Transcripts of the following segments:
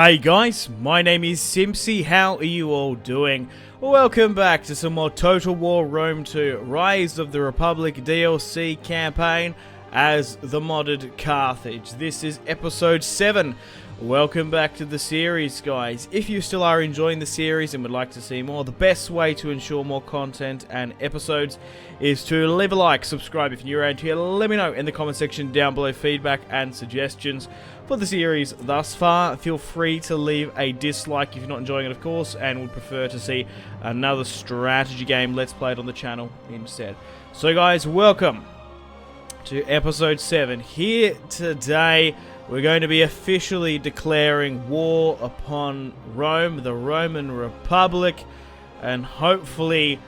Hey guys, my name is Simpzy. How are you all doing? Welcome back to some more Total War Rome 2 Rise of the Republic DLC campaign as the modded Carthage. This is episode 7. Welcome back to the series, guys. If you still are enjoying the series and would like to see more, the best way to ensure more content and episodes is to leave a like, subscribe if you're around here. Let me know in the comment section down below feedback and suggestions for the series thus far. Feel free to leave a dislike if you're not enjoying it, of course, and would prefer to see another strategy game Let's Play it on the channel instead. So guys, welcome to episode 7. Here today we're going to be officially declaring war upon Rome, the Roman Republic, and hopefully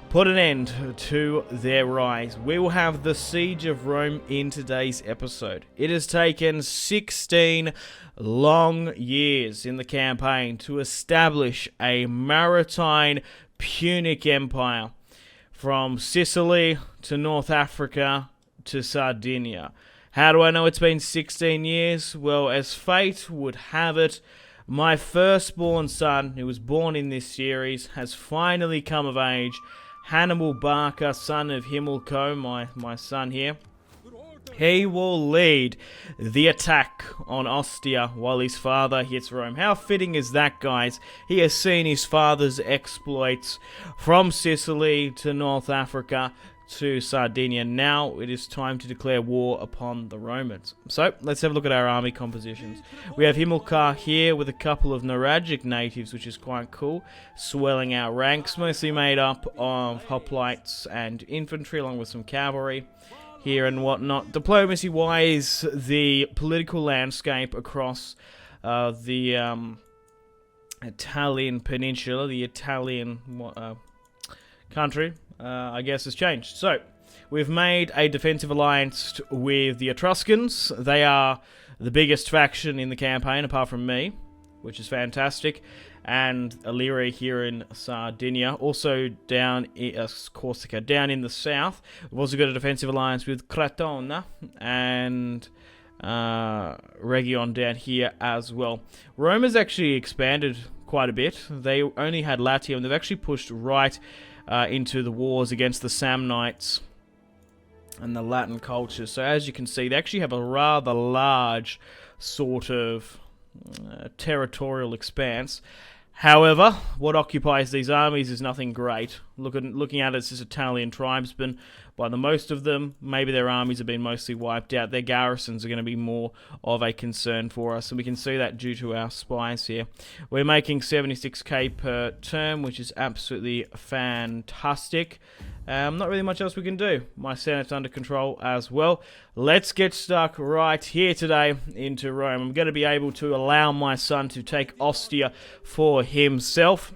put an end to their rise. We will have the Siege of Rome in today's episode. It has taken 16 long years in the campaign to establish a maritime Punic empire from Sicily to North Africa to Sardinia. How do I know it's been 16 years? Well, as fate would have it, my firstborn son, who was born in this series, has finally come of age. Hannibal Barca, son of Himilco, my son here. He will lead the attack on Ostia while his father hits Rome. How fitting is that, guys? He has seen his father's exploits from Sicily to North Africa to Sardinia. Now it is time to declare war upon the Romans. So let's have a look at our army compositions. We have Himilcar here with a couple of Nuragic natives, which is quite cool, swelling our ranks, mostly made up of hoplites and infantry along with some cavalry here and whatnot. Diplomacy wise, the political landscape across the Italian peninsula, the Italian country, I guess, has changed. So, we've made a defensive alliance with the Etruscans. They are the biggest faction in the campaign, apart from me, which is fantastic. And Illyria here in Sardinia. Also down in Corsica, down in the south. We've also got a defensive alliance with Crotone and Region down here as well. Rome has actually expanded quite a bit. They only had Latium. They've actually pushed right into the wars against the Samnites and the Latin culture. So as you can see, they actually have a rather large sort of territorial expanse. However, what occupies these armies is nothing great. Looking at it, it's just Italian tribesmen. By the most of them, maybe their armies have been mostly wiped out. Their garrisons are going to be more of a concern for us, and we can see that due to our spies here. We're making 76k per term, which is absolutely fantastic. Not really much else we can do. My Senate's under control as well. Let's get stuck right here today into Rome. I'm going to be able to allow my son to take Ostia for himself.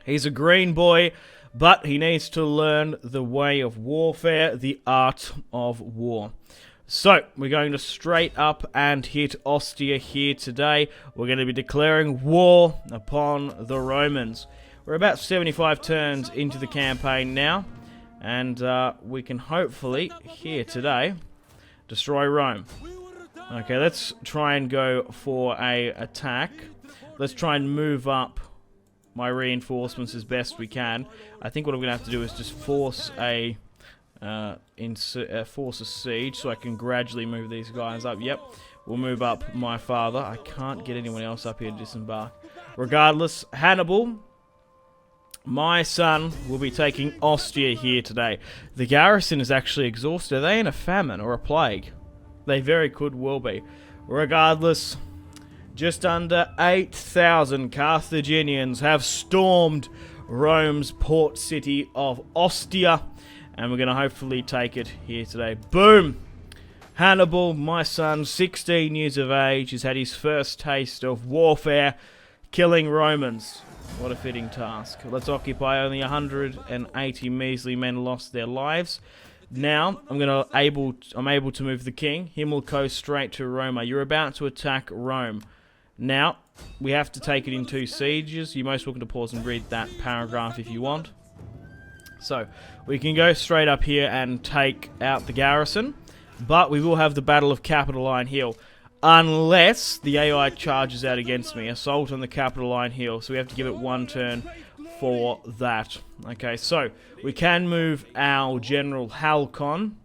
He's a green boy, but he needs to learn the way of warfare, the art of war. So, we're going to straight up and hit Ostia here today. We're going to be declaring war upon the Romans. We're about 75 turns into the campaign now, and we can hopefully, here today, destroy Rome. Okay, let's try and go for a attack. Let's try and move up my reinforcements as best we can. I think what I'm going to have to do is just force a siege so I can gradually move these guys up. Yep, we'll move up my father. I can't get anyone else up here to disembark. Regardless, Hannibal, my son, will be taking Ostia here today. The garrison is actually exhausted. Are they in a famine or a plague? They very could well be. Regardless, just under 8,000 Carthaginians have stormed Rome's port city of Ostia, and we're going to hopefully take it here today. Boom! Hannibal, my son, 16 years of age, has had his first taste of warfare, killing Romans. What a fitting task. Let's occupy. Only 180 measly men lost their lives. Now, I'm able to move the king, Himilco, straight to ROMEII. You're about to attack Rome. Now, we have to take it in 2 sieges. You're most welcome to pause and read that paragraph if you want. So, we can go straight up here and take out the garrison, but we will have the Battle of Capitoline Hill. unless the AI charges out against me. Assault on the Capitoline Hill, so we have to give it 1 turn for that. Okay, so we can move our General Halcon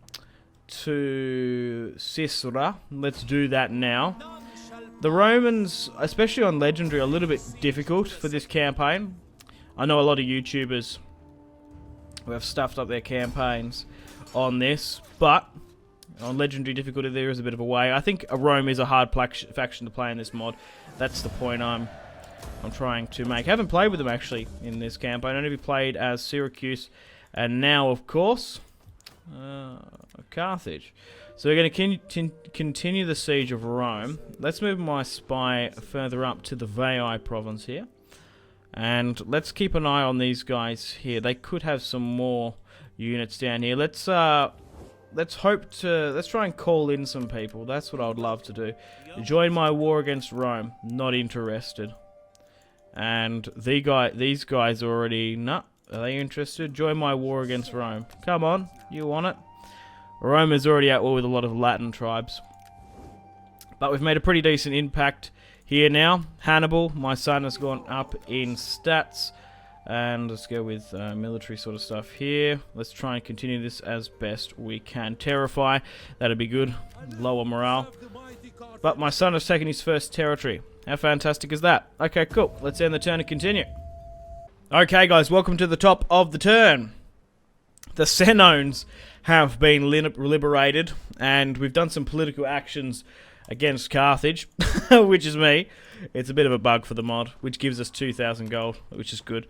to Sisra. Let's do that now. The Romans, especially on Legendary, are a little bit difficult for this campaign. I know a lot of YouTubers who have stuffed up their campaigns on this, but on Legendary difficulty there is a bit of a way. I think Rome is a hard faction to play in this mod. That's the point I'm trying to make. I haven't played with them actually in this campaign. I only played as Syracuse, and now of course Carthage. So we're going to continue the siege of Rome. Let's move my spy further up to the Veii province here, and let's keep an eye on these guys here. They could have some more units down here. Let's try and call in some people. That's what I would love to do. Join my war against Rome. Not interested. And these guys are already... No. Are they interested? Join my war against Rome. Come on. You want it? Rome is already at war with a lot of Latin tribes. But we've made a pretty decent impact here now. Hannibal, my son, has gone up in stats. And let's go with military sort of stuff here. Let's try and continue this as best we can. Terrify, that'd be good. Lower morale. But my son has taken his first territory. How fantastic is that? Okay, cool. Let's end the turn and continue. Okay, guys, welcome to the top of the turn. The Senones have been liberated, and we've done some political actions against Carthage, which is me. It's a bit of a bug for the mod, which gives us 2,000 gold, which is good.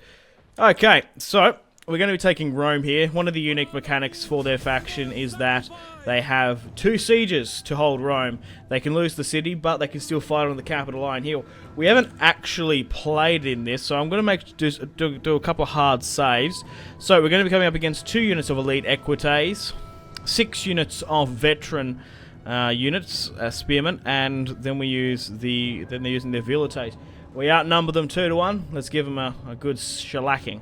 Okay, so we're going to be taking Rome here. One of the unique mechanics for their faction is that they have 2 sieges to hold Rome. They can lose the city, but they can still fight on the Capitoline Hill. We haven't actually played in this, so I'm going to do a couple of hard saves. So we're going to be coming up against 2 units of elite equites, 6 units of veteran units, spearmen, and then they're using their velites. We outnumber them 2 to 1. Let's give them a good shellacking.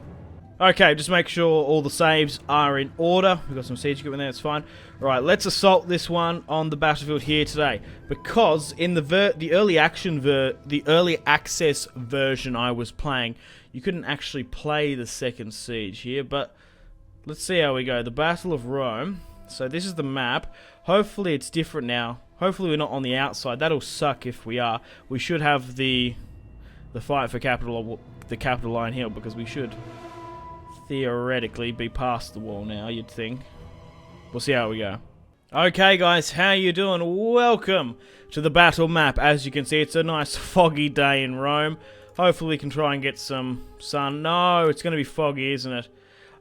Okay, just make sure all the saves are in order. We've got some siege equipment there, it's fine. Right, let's assault this one on the battlefield here today. Because in the early access version I was playing, you couldn't actually play the second siege here, but let's see how we go. The Battle of Rome. So this is the map. Hopefully it's different now. Hopefully we're not on the outside. That'll suck if we are. We should have the fight for the Capitoline Hill, because we should theoretically be past the wall now, you'd think. We'll see how we go. Okay, guys, how you doing? Welcome to the battle map. As you can see, it's a nice foggy day in Rome. Hopefully we can try and get some sun. No, it's going to be foggy, isn't it?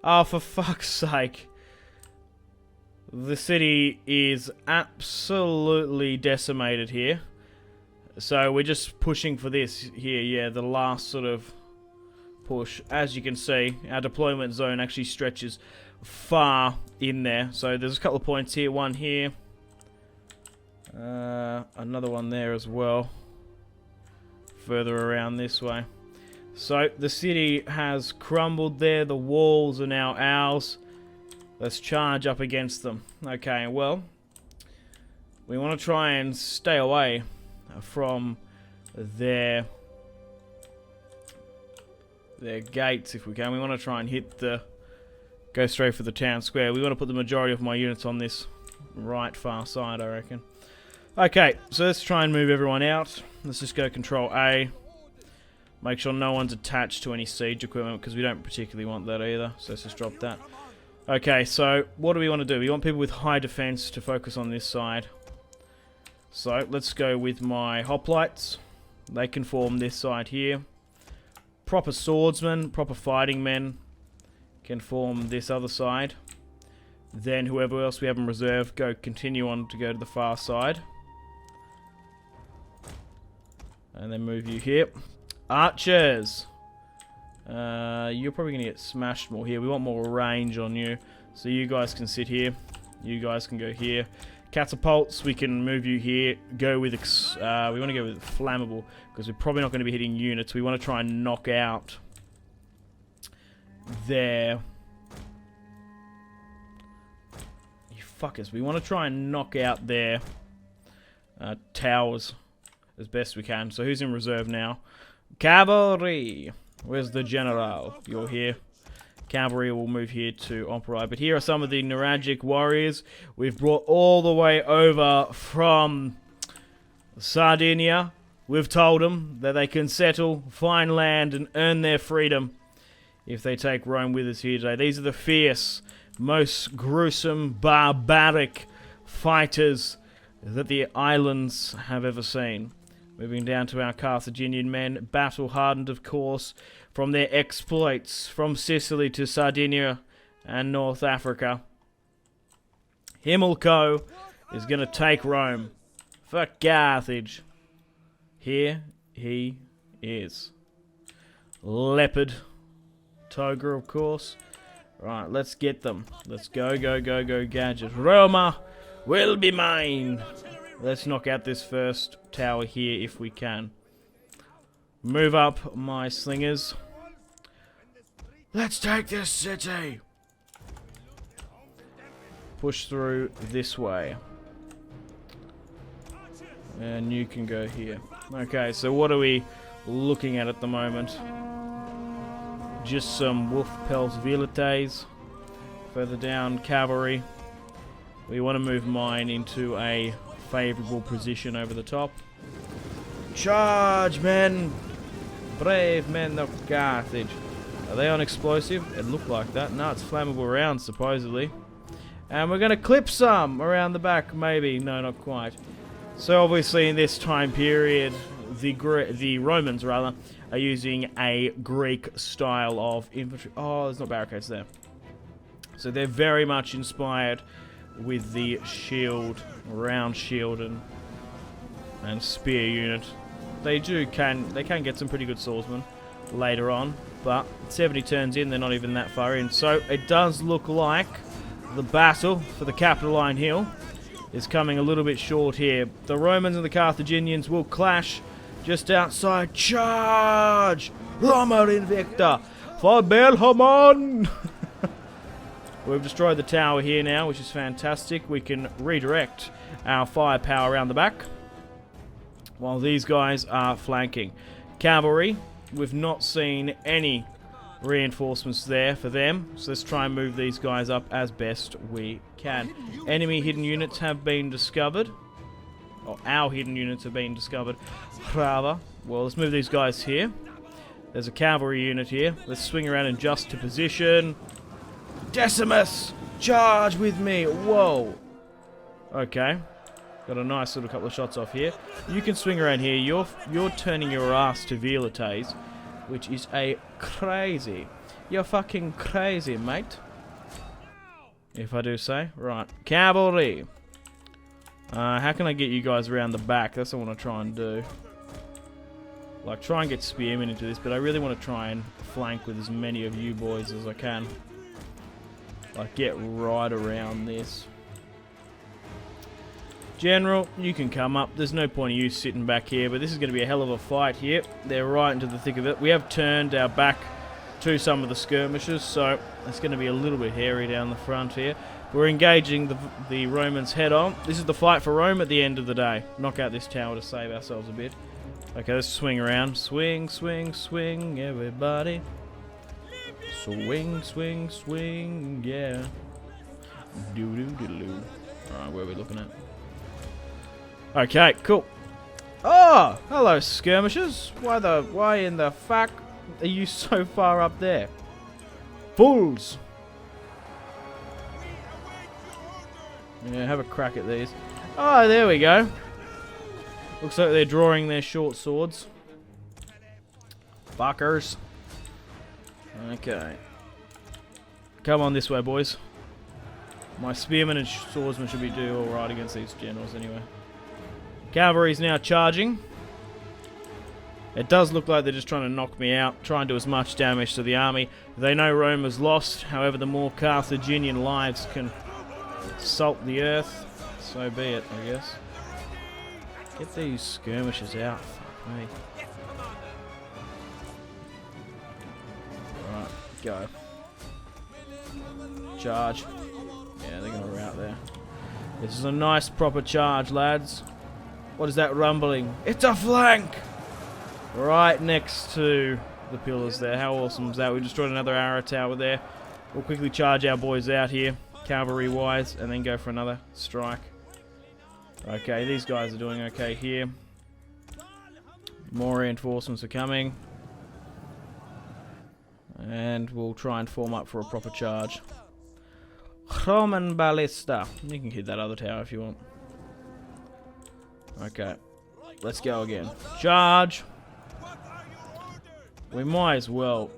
Oh, for fuck's sake. The city is absolutely decimated here. So we're just pushing for this here, yeah, the last sort of push. As you can see, our deployment zone actually stretches far in there. So there's a couple of points here, one here, another one there as well, further around this way. So the city has crumbled there, the walls are now ours. Let's charge up against them. Okay, well, we want to try and stay away from their gates if we can. We want to try and go straight for the town square. We want to put the majority of my units on this right far side, I reckon. Okay, so let's try and move everyone out. Let's just go Control A. Make sure no one's attached to any siege equipment, because we don't particularly want that either. So let's just drop that. Okay, so what do we want to do? We want people with high defense to focus on this side. So let's go with my hoplites. They can form this side here. Proper swordsmen, proper fighting men can form this other side. Then whoever else we have in reserve, continue on to go to the far side. And then move you here. Archers! You're probably going to get smashed more here. We want more range on you. So you guys can sit here. You guys can go here. Catapults, we can move you here. We want to go with flammable, because we're probably not going to be hitting units. We want to try and knock out their... You fuckers. We want to try and knock out their towers as best we can. So who's in reserve now? Cavalry. Where's the general? You're here. Cavalry will move here to operate. But here are some of the Nuragic warriors we've brought all the way over from Sardinia. We've told them that they can settle, find land, and earn their freedom if they take Rome with us here today. These are the fierce, most gruesome, barbaric fighters that the islands have ever seen. Moving down to our Carthaginian men, battle-hardened, of course, from their exploits from Sicily to Sardinia and North Africa. Himilco is going to take Rome for Carthage. Here he is. Leopard. Toga, of course. Right, let's get them. Let's go, go, go, go, Gadget. Roma will be mine. Let's knock out this first tower here if we can. Move up, my slingers. Let's take this city. Push through this way. And you can go here. Okay, so what are we looking at the moment? Just some wolf pels velites. Further down, cavalry. We want to move mine into a favourable position over the top. Charge, men! Brave men of Carthage. Are they on explosive? It looked like that. No, it's flammable rounds, supposedly. And we're going to clip some around the back, maybe. No, not quite. So obviously in this time period, the Romans, rather, are using a Greek style of infantry. Oh, there's not barricades there. So they're very much inspired with the shield, round shield and spear unit. They can get some pretty good swordsmen later on, but 70 turns in, they're not even that far in. So it does look like the battle for the Capitoline Hill is coming a little bit short here. The Romans and the Carthaginians will clash just outside. Charge! Roma Invicta! For Belhamon! We've destroyed the tower here now, which is fantastic. We can redirect our firepower around the back while these guys are flanking. Cavalry, we've not seen any reinforcements there for them, so let's try and move these guys up as best we can. Enemy hidden units have been discovered, or our hidden units have been discovered, rather. Well, let's move these guys here. There's a cavalry unit here. Let's swing around in just to position. Decimus, charge with me. Whoa. Okay. Got a nice little couple of shots off here. You can swing around here. You're turning your ass to velites, which is a crazy. You're fucking crazy, mate. If I do say. Right. Cavalry. How can I get you guys around the back? That's what I want to try and do. Like, try and get spearmen into this, but I really want to try and flank with as many of you boys as I can. Like, get right around this. General, you can come up. There's no point in you sitting back here, but this is going to be a hell of a fight here. They're right into the thick of it. We have turned our back to some of the skirmishers, so it's going to be a little bit hairy down the front here. We're engaging the Romans head on. This is the fight for Rome at the end of the day. Knock out this tower to save ourselves a bit. Okay, let's swing around. Swing, swing, swing, everybody. Swing, swing, swing, yeah. Doo-doo-doo-doo. Alright, where are we looking at? Okay, cool. Oh, hello, skirmishers. Why in the fuck are you so far up there? Fools! Yeah, have a crack at these. Oh, there we go. Looks like they're drawing their short swords. Fuckers. Okay. Come on this way, boys. My spearmen and swordsmen should be doing alright against these generals anyway. Cavalry's now charging. It does look like they're just trying to knock me out, try and do as much damage to the army. They know Rome is lost, however the more Carthaginian lives can salt the earth, so be it, I guess. Get these skirmishers out, fuck me. Alright, go. Charge. Yeah, they're gonna rout there. This is a nice proper charge, lads. What is that rumbling? It's a flank! Right next to the pillars there. How awesome is that? We destroyed another arrow tower there. We'll quickly charge our boys out here, cavalry-wise, and then go for another strike. Okay, these guys are doing okay here. More reinforcements are coming. And we'll try and form up for a proper charge. Roman ballista. You can hit that other tower if you want. Okay. Let's go again. Charge! We might as well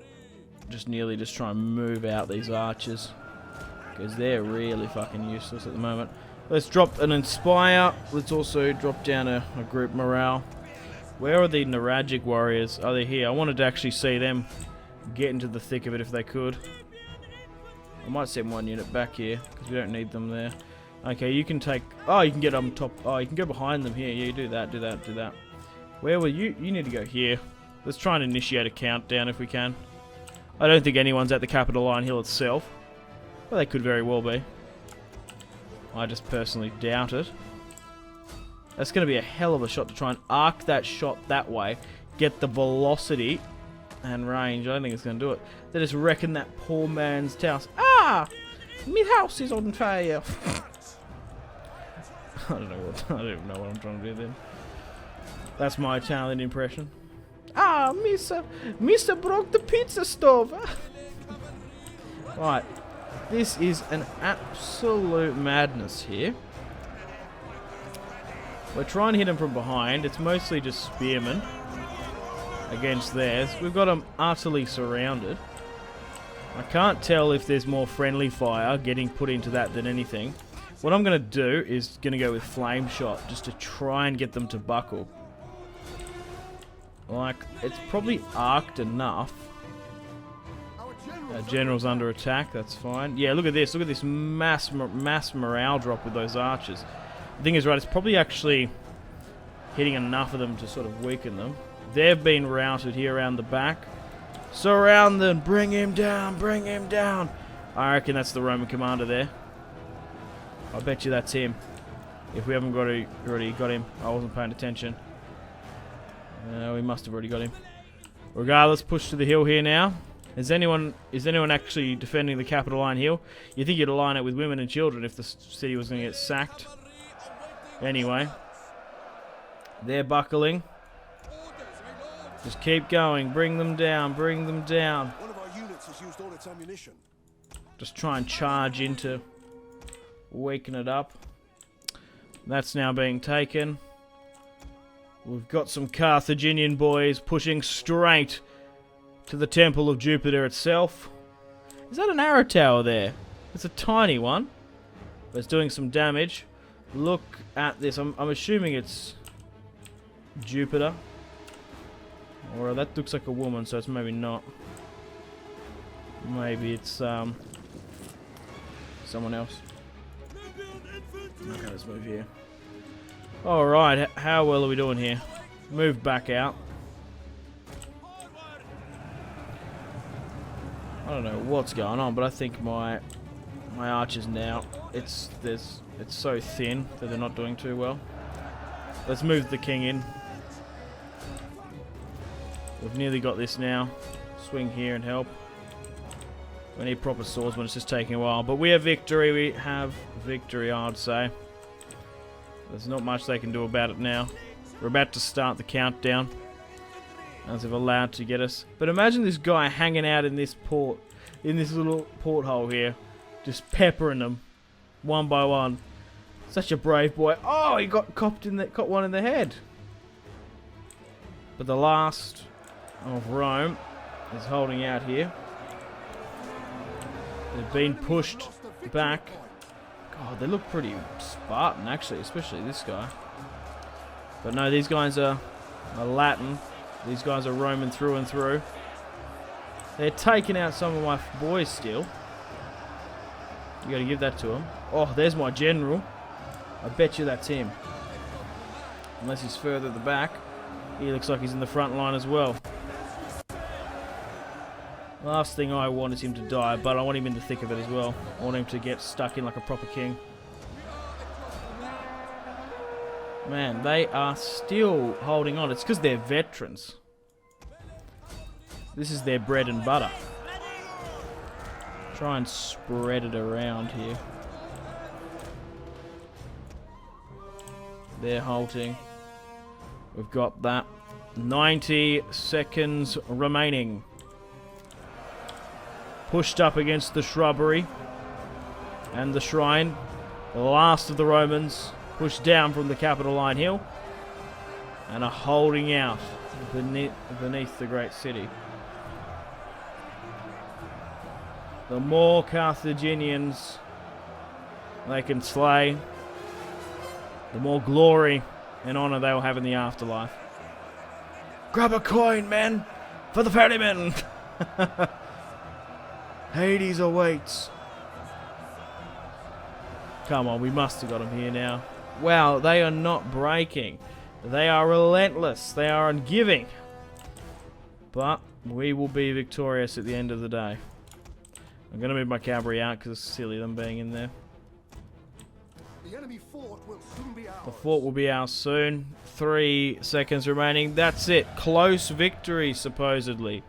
just try and move out these archers, because they're really fucking useless at the moment. Let's drop an Inspire. Let's also drop down a group morale. Where are the Naragic warriors? Are they here? I wanted to actually see them get into the thick of it if they could. I might send one unit back here, because we don't need them there. Okay, you can take... Oh, you can get on top... Oh, you can go behind them here. Yeah, you do that, do that, do that. Where will you... You need to go here. Let's try and initiate a countdown if we can. I don't think anyone's at the Capitoline Hill itself. Well, they could very well be. I just personally doubt it. That's going to be a hell of a shot to try and arc that shot that way. Get the velocity and range. I don't think it's going to do it. They're just wrecking that poor man's house. Ah! My house is on fire. I don't even know what I'm trying to do then. That's my Italian impression. Ah, Mr. broke the pizza stove. Right. This is an absolute madness here. We're trying to hit them from behind. It's mostly just spearmen against theirs. We've got them utterly surrounded. I can't tell if there's more friendly fire getting put into that than anything. What I'm going to do is going to go with flame shot just to try and get them to buckle. Like, it's probably arced enough. General's under attack, that's fine. Yeah, look at this. Look at this mass morale drop with those archers. The thing is, right, it's probably actually hitting enough of them to sort of weaken them. They've been routed here around the back. Surround them! Bring him down! Bring him down! I reckon that's the Roman commander there. I bet you that's him. If we haven't already got him. I wasn't paying attention. We must have already got him. Regardless, push to the hill here now. Is anyone actually defending the Capitoline Hill? You think you'd align it with women and children if the city was going to get sacked. Anyway. They're buckling. Just keep going. Bring them down. Bring them down. One of our units has used all its ammunition. Just try and charge into waking it up. That's now being taken. We've got some Carthaginian boys pushing straight to the Temple of Jupiter itself. Is that an arrow tower there? It's a tiny one, but it's doing some damage. Look at this. I'm assuming it's Jupiter. Or that looks like a woman, so it's maybe not. Maybe it's someone else. Okay, let's move here. Alright, how well are we doing here? Move back out. I don't know what's going on, but I think my archers now, it's so thin that they're not doing too well. Let's move the king in. We've nearly got this now. Swing here and help. We need proper swordsmen, it's just taking a while. But we have victory, I would say. There's not much they can do about it now. We're about to start the countdown, as they've allowed to get us. But imagine this guy hanging out in this port, in this little porthole here, just peppering them, one by one. Such a brave boy. Oh, he got caught one in the head. But the last of Rome is holding out here. They've been pushed back. God, they look pretty Spartan, actually, especially this guy. But no, these guys are Latin. These guys are Roman through and through. They're taking out some of my boys still. You gotta give that to them. Oh, there's my general. I bet you that's him. Unless he's further at the back. He looks like he's in the front line as well. Last thing I want is him to die, but I want him in the thick of it as well. I want him to get stuck in like a proper king. Man, they are still holding on. It's because they're veterans. This is their bread and butter. Try and spread it around here. They're halting. We've got that. 90 seconds remaining. Pushed up against the shrubbery and the shrine. The last of the Romans pushed down from the Capitoline Hill and are holding out beneath the great city. The more Carthaginians they can slay, the more glory and honor they will have in the afterlife. Grab a coin, men, for the ferryman. Hades awaits. Come on, we must have got him here now. Wow, they are not breaking. They are relentless. They are ungiving. But we will be victorious at the end of the day. I'm going to move my cavalry out because it's silly them being in there. The enemy fort will soon be ours. The fort will be ours soon. 3 seconds remaining. That's it. Close victory, supposedly.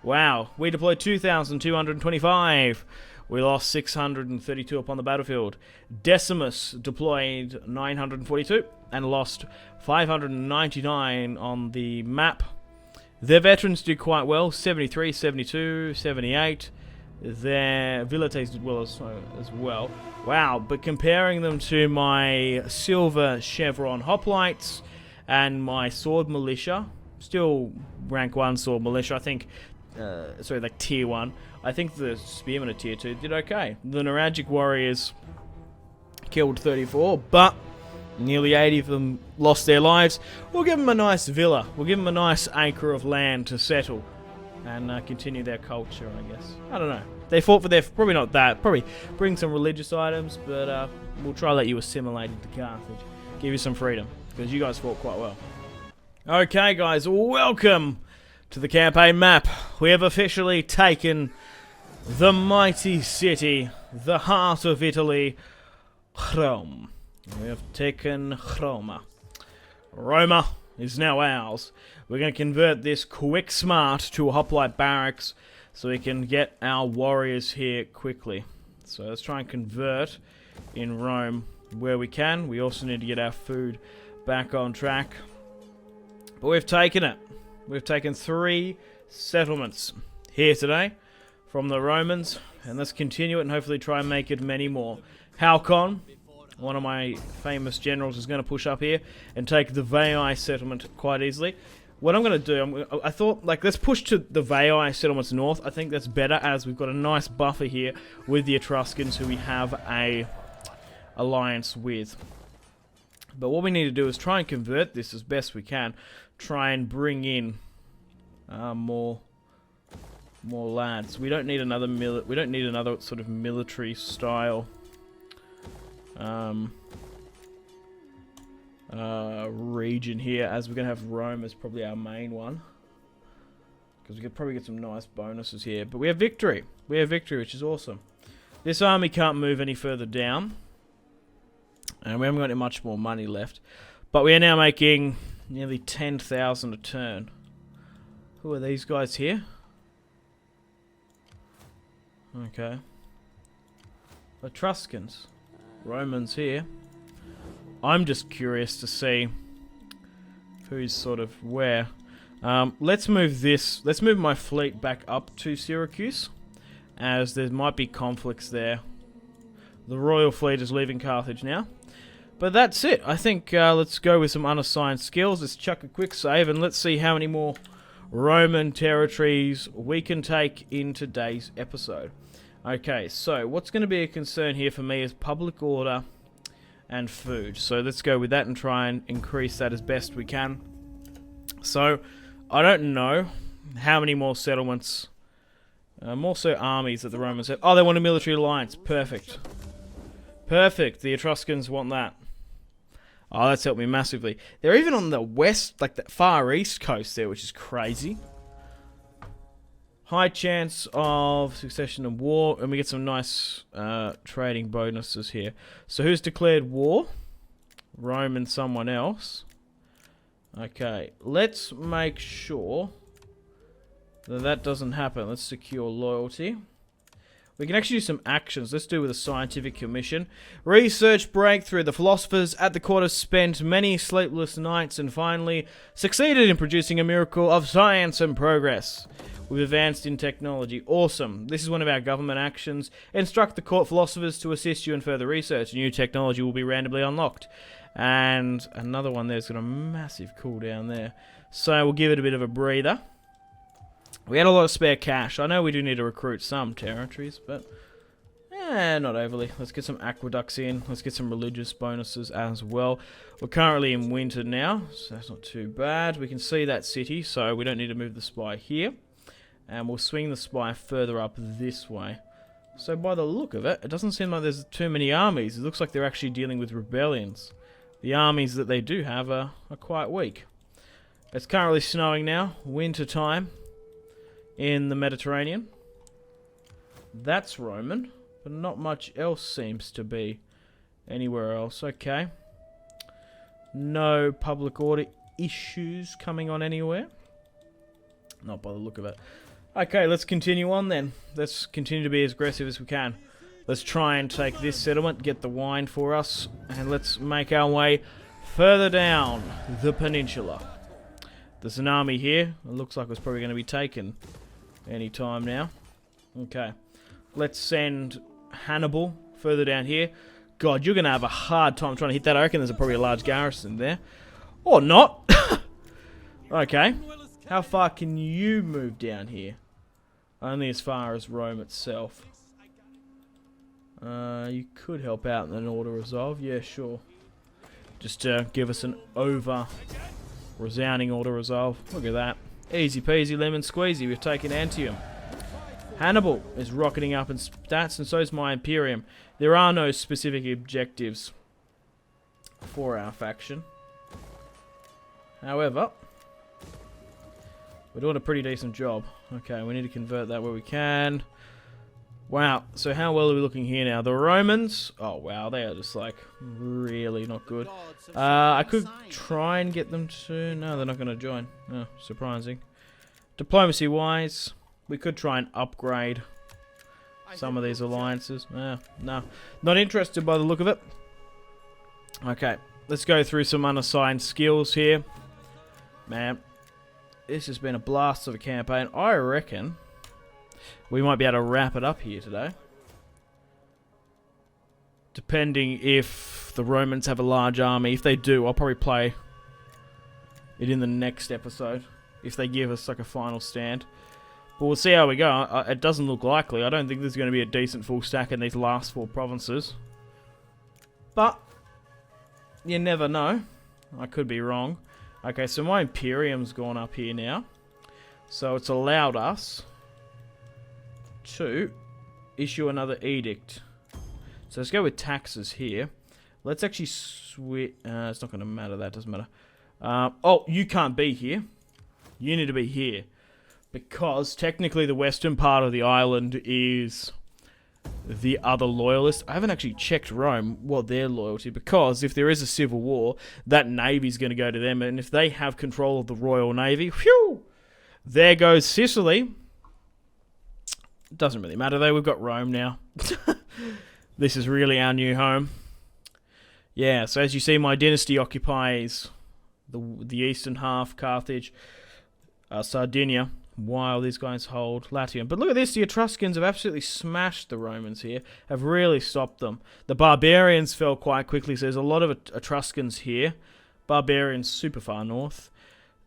Wow. We deployed 2,225. We lost 632 upon the battlefield. Decimus deployed 942 and lost 599 on the map. Their veterans did quite well. 73, 72, 78. Their Vilites did well as well. Wow, but comparing them to my Silver Chevron Hoplites and my Sword Militia, still rank 1 Sword Militia, I think, sorry, like tier 1, I think the Spearmen at tier 2 did okay. The Nuragic Warriors killed 34, but nearly 80 of them lost their lives. We'll give them a nice villa. We'll give them a nice acre of land to settle and continue their culture, I guess. I don't know. They fought for their... Probably not that. Probably bring some religious items, but we'll try to let you assimilate into Carthage. Give you some freedom, because you guys fought quite well. Okay, guys, welcome to the campaign map. We have officially taken the mighty city, the heart of Italy, Rome. We have taken Roma. Roma is now ours. We're going to convert this quick smart to a hoplite barracks so we can get our warriors here quickly. So let's try and convert in Rome where we can. We also need to get our food back on track. But we've taken it. We've taken 3 settlements here today from the Romans. And let's continue it and hopefully try and make it many more. Halcon, one of my famous generals, is going to push up here and take the Veii settlement quite easily. What I'm going to do, I thought, like, let's push to the Veii settlements north. I think that's better as we've got a nice buffer here with the Etruscans who we have a alliance with. But what we need to do is try and convert this as best we can. Try and bring in more lads. We don't need another sort of military style region here, as we're going to have Rome as probably our main one, because we could probably get some nice bonuses here. But we have victory. We have victory, which is awesome. This army can't move any further down, and we haven't got any much more money left. But we are now making nearly 10,000 a turn. Who are these guys here? Okay. Etruscans. Romans here. I'm just curious to see who's sort of where. Let's move this. Let's move my fleet back up to Syracuse, as there might be conflicts there. The royal fleet is leaving Carthage now. But that's it. I think let's go with some unassigned skills. Let's chuck a quick save and let's see how many more Roman territories we can take in today's episode. Okay, so what's going to be a concern here for me is public order and food. So let's go with that and try and increase that as best we can. So I don't know how many more settlements, more so armies that the Romans have. Oh, they want a military alliance. Perfect. Perfect. The Etruscans want that. Oh, that's helped me massively. They're even on the west, like the far east coast there, which is crazy. High chance of succession and war, and we get some nice trading bonuses here. So who's declared war? Rome and someone else. Okay, let's make sure that that doesn't happen. Let's secure loyalty. We can actually do some actions. Let's do with a scientific commission. Research breakthrough. The philosophers at the court have spent many sleepless nights and finally succeeded in producing a miracle of science and progress. We've advanced in technology. Awesome. This is one of our government actions. Instruct the court philosophers to assist you in further research. New technology will be randomly unlocked. And another one there's got a massive cooldown there. So we'll give it a bit of a breather. We had a lot of spare cash. I know we do need to recruit some territories, but not overly. Let's get some aqueducts in. Let's get some religious bonuses as well. We're currently in winter now, so that's not too bad. We can see that city, so we don't need to move the spy here. And we'll swing the spy further up this way. So by the look of it, it doesn't seem like there's too many armies. It looks like they're actually dealing with rebellions. The armies that they do have are quite weak. It's currently snowing now. Winter time. In the Mediterranean. That's Roman, but not much else seems to be anywhere else. Okay. No public order issues coming on anywhere. Not by the look of it. Okay, let's continue on then. Let's continue to be as aggressive as we can. Let's try and take this settlement, get the wine for us, and let's make our way further down the peninsula. There's an army here. It looks like it's probably going to be taken any time now. Okay. Let's send Hannibal further down here. God, you're going to have a hard time trying to hit that. I reckon there's probably a large garrison there. Or not. Okay. How far can you move down here? Only as far as Rome itself. You could help out in an order resolve. Yeah, sure. Just give us an resounding order resolve. Look at that. Easy peasy lemon squeezy. We've taken Antium. Hannibal is rocketing up in stats, and so is my Imperium. There are no specific objectives for our faction. However, we're doing a pretty decent job. Okay, we need to convert that where we can. Wow, so how well are we looking here now? The Romans, oh wow, they are just like really not good. I could try and get them to, no, they're not going to join. Oh, surprising. Diplomacy wise, we could try and upgrade some of these alliances. No, not interested by the look of it. Okay, let's go through some unassigned skills here. Man, this has been a blast of a campaign. I reckon we might be able to wrap it up here today. Depending if the Romans have a large army. If they do, I'll probably play it in the next episode. If they give us like a final stand. But we'll see how we go. It doesn't look likely. I don't think there's going to be a decent full stack in these last 4 provinces. But you never know. I could be wrong. Okay, so my Imperium's gone up here now. So it's allowed us to issue another edict. So let's go with taxes here. Let's actually switch. It's not going to matter. That doesn't matter. Oh, you can't be here. You need to be here. Because technically the western part of the island is the other loyalists. I haven't actually checked Rome what their loyalty, because if there is a civil war, that navy's going to go to them, and if they have control of the Royal Navy, whew, there goes Sicily. Doesn't really matter though, we've got Rome now. This is really our new home. Yeah, so as you see, my dynasty occupies the eastern half, Carthage, Sardinia, while these guys hold Latium. But look at this, the Etruscans have absolutely smashed the Romans here, have really stopped them. The barbarians fell quite quickly, so there's a lot of Etruscans here. Barbarians super far north.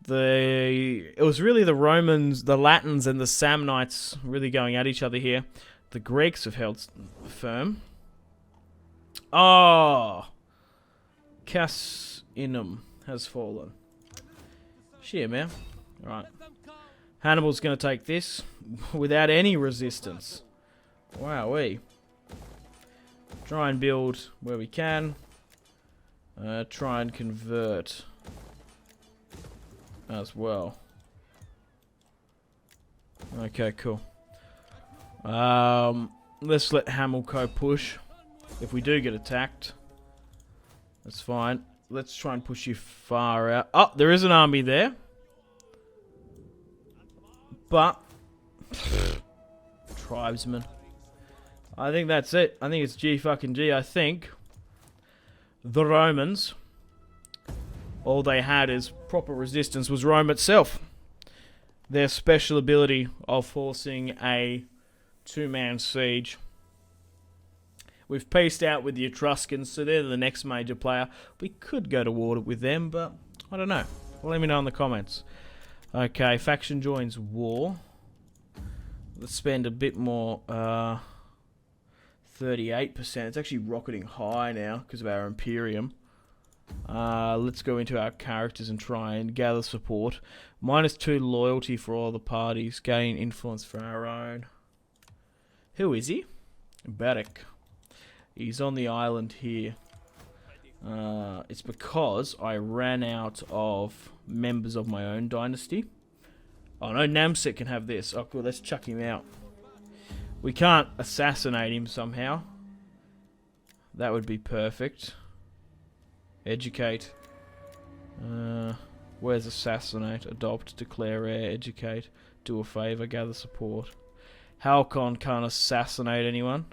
It was really the Romans, the Latins, and the Samnites really going at each other here. The Greeks have held firm. Oh! Casinum has fallen. Shit, man. Alright. Hannibal's going to take this without any resistance. Wowee. Try and build where we can. Try and convert as well. Okay, cool. Let's let Hamilco push. If we do get attacked, that's fine. let's try and push you far out. Oh, there is an army there. But tribesmen. I think that's it. I think it's G fucking G. I think the Romans, all they had is proper resistance was Rome itself. Their special ability of forcing a two-man siege. We've pieced out with the Etruscans, so they're the next major player. We could go to war with them, but I don't know. Well, let me know in the comments. Okay, faction joins war. Let's spend a bit more. 38%. It's actually rocketing high now because of our Imperium. Let's go into our characters and try and gather support. -2 loyalty for all the parties. Gain influence for our own. Who is he? Barak. He's on the island here. It's because I ran out of members of my own dynasty. Oh no, Namsek can have this. Oh cool, let's chuck him out. We can't assassinate him somehow. That would be perfect. Educate. Where's assassinate? Adopt, declare heir, educate, do a favour, gather support. Halcon can't assassinate anyone.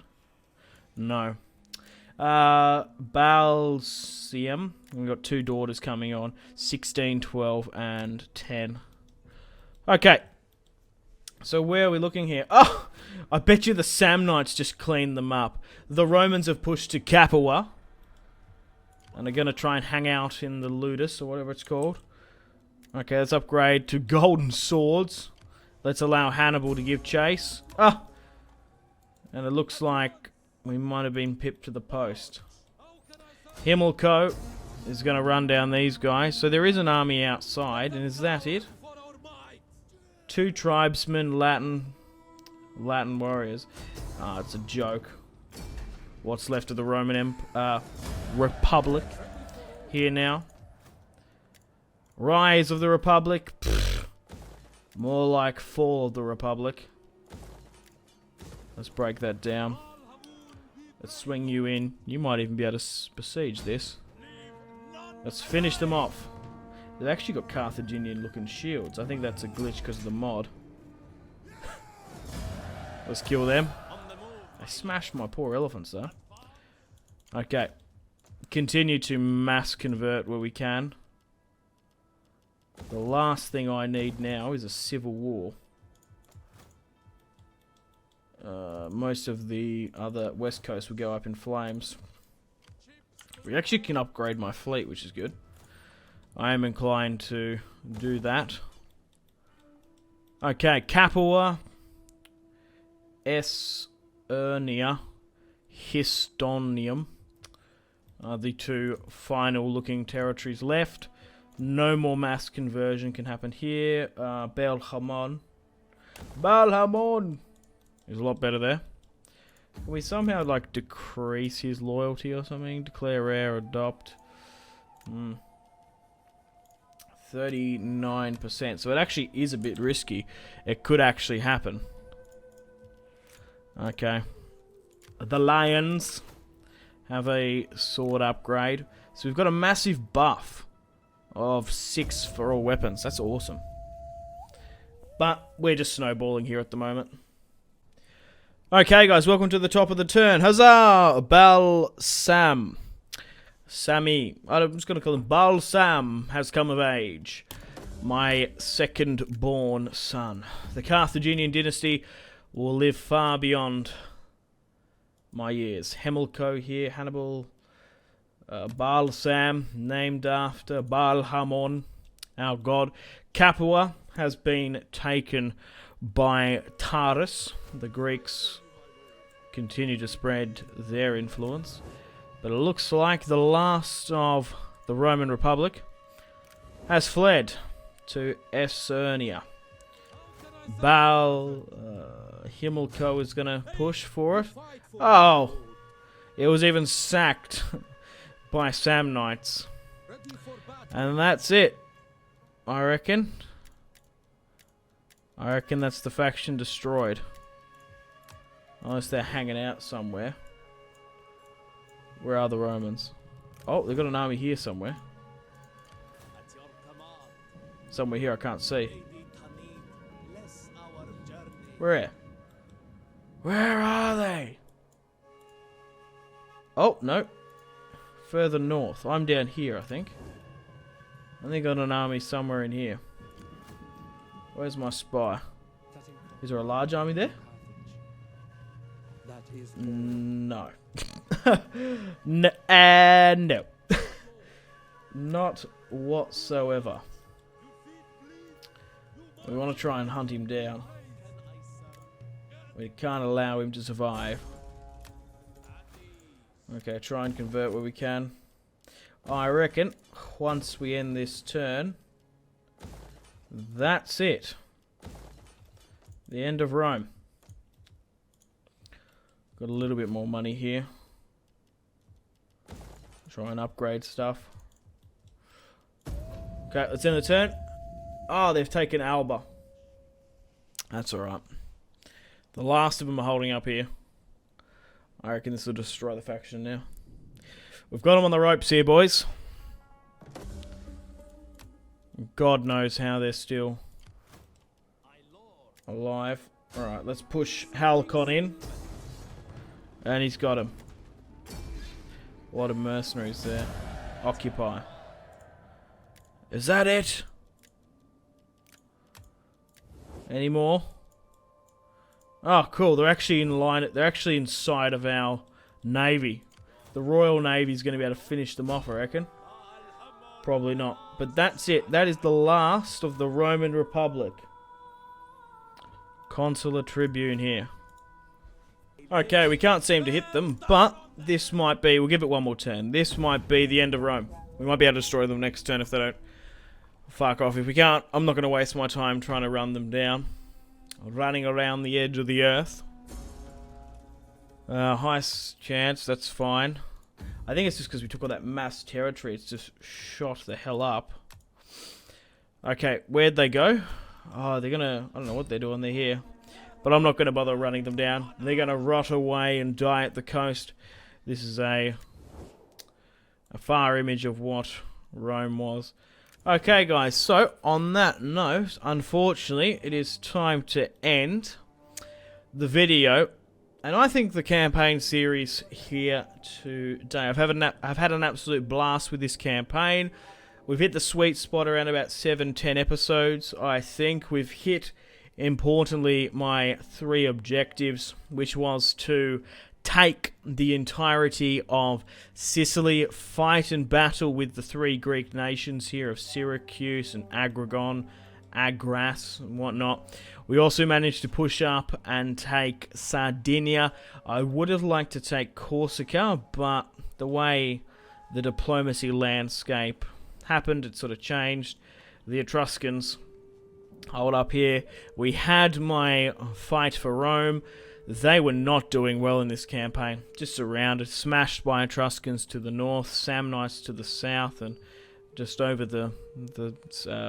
No. Balsium. We've got 2 daughters coming on. 16, 12, and 10. Okay. So where are we looking here? Oh! I bet you the Samnites just cleaned them up. The Romans have pushed to Capua. And are going to try and hang out in the Ludus, or whatever it's called. Okay, let's upgrade to golden swords. Let's allow Hannibal to give chase. Ah! And it looks like we might have been pipped to the post. Himmelco is going to run down these guys. So there is an army outside, and is that it? 2 tribesmen, Latin warriors. Ah, it's a joke. What's left of the Roman Republic here now. Rise of the Republic. Pfft. More like fall of the Republic. Let's break that down. Let's swing you in. You might even be able to besiege this. Let's finish them off. They've actually got Carthaginian looking shields. I think that's a glitch because of the mod. Let's kill them. They smashed my poor elephants though. Okay. Continue to mass convert where we can. The last thing I need now is a civil war. Most of the other west coast will go up in flames. We actually can upgrade my fleet, which is good. I am inclined to do that. Okay, Capua, Esurnia, Histonium are the 2 final looking territories left. No more mass conversion can happen here. Belhamon. Balhamon is a lot better there. Can we somehow like decrease his loyalty or something? Declare heir, adopt. 39%. So it actually is a bit risky. It could actually happen. Okay. The Lions have a sword upgrade. So we've got a massive buff of 6 for all weapons. That's awesome. But we're just snowballing here at the moment. Okay, guys, welcome to the top of the turn. Huzzah! Balsam. Sammy. I'm just going to call him Balsam has come of age. My second born son. The Carthaginian dynasty will live far beyond my years. Himmelco here. Hannibal. Balsam, named after Balhamon, our god. Capua has been taken by Taurus. The Greeks continue to spread their influence. But it looks like the last of the Roman Republic has fled to Esurnia. Himmelco is going to push for it. Oh! It was even sacked by Samnites. And that's it. I reckon that's the faction destroyed. Unless they're hanging out somewhere. Where are the Romans? Oh, they've got an army here somewhere. somewhere here I can't see. Where? Where are they? Oh, no. Further north. I'm down here, I think. I think I got an army somewhere in here. Where's my spy? Is there a large army there? No. No. Not whatsoever. We want to try and hunt him down. We can't allow him to survive. Okay, try and convert where we can. I reckon once we end this turn, that's it. The end of Rome. Got a little bit more money here. Try and upgrade stuff. Okay, let's end the turn. Oh, they've taken Alba. That's alright. The last of them are holding up here. I reckon this will destroy the faction now. We've got them on the ropes here, boys. God knows how they're still alive. Alright, let's push Halcon in. And he's got him. A lot of mercenaries there. Occupy. Is that it? Any more? Oh, cool. They're actually in line. They're actually inside of our navy. The Royal Navy is going to be able to finish them off, I reckon. Probably not. But that's it. That is the last of the Roman Republic. Consular Tribune here. Okay, we can't seem to hit them, but this might be... We'll give it one more turn. This might be the end of Rome. We might be able to destroy them next turn if they don't fuck off. If we can't, I'm not going to waste my time trying to run them down. Running around the edge of the earth. Highest chance, that's fine. I think it's just because we took all that mass territory. It's just shot the hell up. Okay, where'd they go? Oh, they're gonna... I don't know what they're doing. They're here. But I'm not going to bother running them down. They're going to rot away and die at the coast. This is a far image of what Rome was. Okay, guys. So, on that note, unfortunately, it is time to end the video. And I think the campaign series here today. I've had an absolute blast with this campaign. We've hit the sweet spot around about 7-10 episodes. I think we've hit... Importantly, my 3 objectives, which was to take the entirety of Sicily, fight and battle with the 3 Greek nations here of Syracuse and Agrigon, Agras and whatnot. We also managed to push up and take Sardinia. I would have liked to take Corsica, but the way the diplomacy landscape happened, it sort of changed. The Etruscans... Hold up here. We had my fight for Rome. They were not doing well in this campaign. Just surrounded, smashed by Etruscans to the north, Samnites to the south, and just over the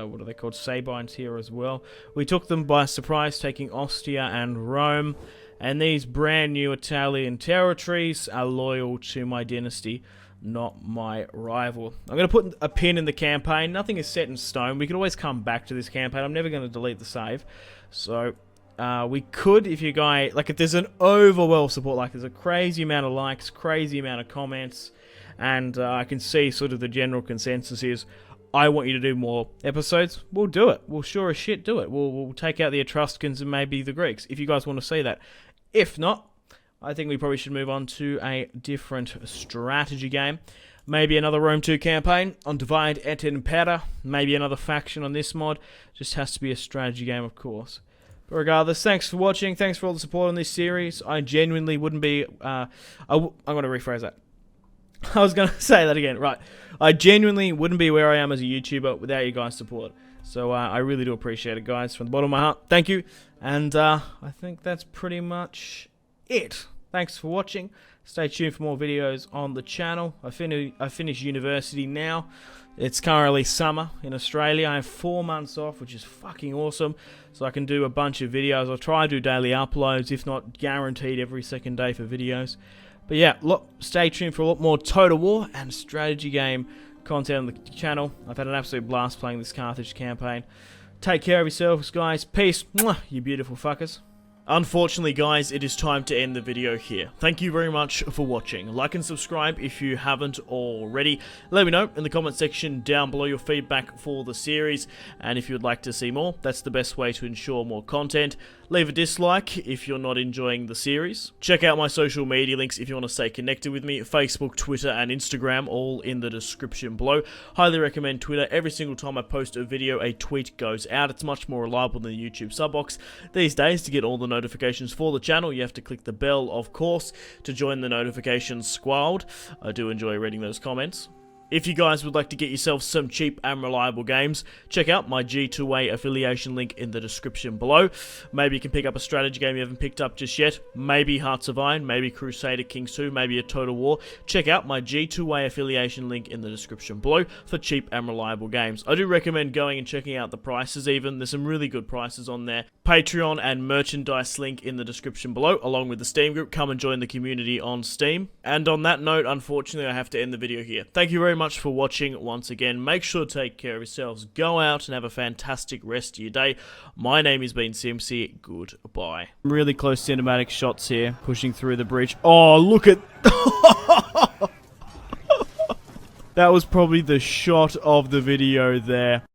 what are they called, Sabines here as well. We took them by surprise, taking Ostia and Rome. And these brand new Italian territories are loyal to my dynasty, not my rival. I'm going to put a pin in the campaign. Nothing is set in stone. We can always come back to this campaign. I'm never going to delete the save. So, we could, if you guys... Like, if there's an overwhelming support, like there's a crazy amount of likes, crazy amount of comments, and I can see sort of the general consensus is, I want you to do more episodes, we'll do it. We'll sure as shit do it. We'll take out the Etruscans and maybe the Greeks, if you guys want to see that. If not, I think we probably should move on to a different strategy game. Maybe another Rome 2 campaign on Divide et Impera. Maybe another faction on this mod. Just has to be a strategy game, of course. But regardless, thanks for watching. Thanks for all the support on this series. I genuinely wouldn't be... I'm going to rephrase that. I was going to say that again. Right. I genuinely wouldn't be where I am as a YouTuber without you guys' support. So I really do appreciate it, guys. From the bottom of my heart, thank you. And I think that's pretty much... it. Thanks for watching. Stay tuned for more videos on the channel. I finished university now. It's currently summer in Australia. I have 4 months off, which is fucking awesome. So I can do a bunch of videos. I'll try to do daily uploads, if not guaranteed every second day for videos. But yeah, look, stay tuned for a lot more Total War and strategy game content on the channel. I've had an absolute blast playing this Carthage campaign. Take care of yourselves, guys. Peace. Mwah, you beautiful fuckers. Unfortunately, guys, it is time to end the video here. Thank you very much for watching. Like and subscribe if you haven't already. Let me know in the comment section down below your feedback for the series, and if you would like to see more, that's the best way to ensure more content. Leave a dislike if you're not enjoying the series. Check out my social media links if you want to stay connected with me. Facebook, Twitter, and Instagram, all in the description below. Highly recommend Twitter. Every single time I post a video, a tweet goes out. It's much more reliable than the YouTube sub box. These days, to get all the notifications for the channel, you have to click the bell, of course, to join the notifications squad. I do enjoy reading those comments. If you guys would like to get yourself some cheap and reliable games, check out my G2A affiliation link in the description below. Maybe you can pick up a strategy game you haven't picked up just yet. Maybe Hearts of Iron, maybe Crusader Kings 2, maybe a Total War. Check out my G2A affiliation link in the description below for cheap and reliable games. I do recommend going and checking out the prices even. There's some really good prices on there. Patreon and merchandise link in the description below, along with the Steam group. Come and join the community on Steam. And on that note, unfortunately, I have to end the video here. Thank you very much for watching once again. Make sure to take care of yourselves. Go out and have a fantastic rest of your day. My name has been Simpzy. Goodbye. Really close cinematic shots here, pushing through the bridge. Oh, look at... That was probably the shot of the video there.